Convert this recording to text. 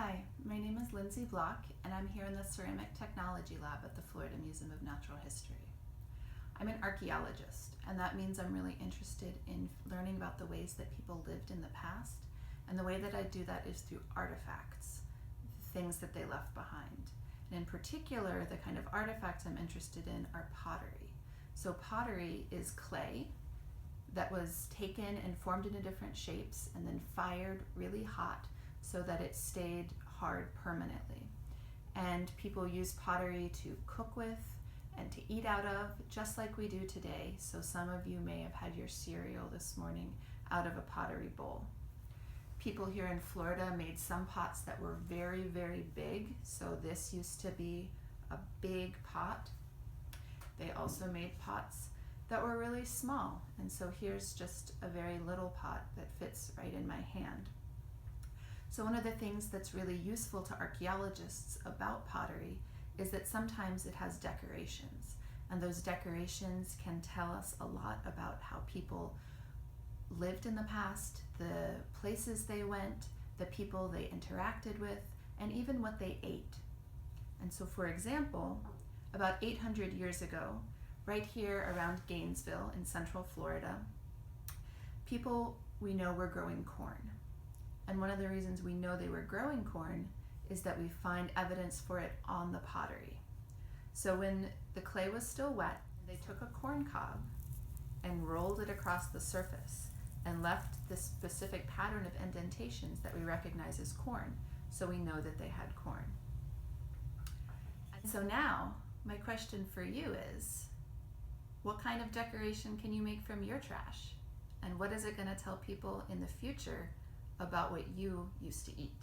Hi, my name is Lindsay Block, and I'm here in the Ceramic Technology Lab at the Florida Museum of Natural History. I'm an archaeologist, and that means I'm really interested in learning about the ways that people lived in the past, and the way that I do that is through artifacts, things that they left behind. And in particular, the kind of artifacts I'm interested in are pottery. So pottery is clay that was taken and formed into different shapes and then fired really hot so that it stayed hard permanently. And people use pottery to cook with and to eat out of, just like we do today. So some of you may have had your cereal this morning out of a pottery bowl. People here in Florida made some pots that were very, very big. So this used to be a big pot. They also made pots that were really small. And so here's just a very little pot that fits right in my hand. So one of the things that's really useful to archaeologists about pottery is that sometimes it has decorations, and those decorations can tell us a lot about how people lived in the past, the places they went, the people they interacted with, and even what they ate. And so, for example, about 800 years ago, right here around Gainesville in Central Florida, people we know were growing corn. And one of the reasons we know they were growing corn is that we find evidence for it on the pottery. So when the clay was still wet, they took a corn cob and rolled it across the surface and left this specific pattern of indentations that we recognize as corn. So we know that they had corn. And so now, my question for you is, what kind of decoration can you make from your trash? And what is it going to tell people in the future about what you used to eat?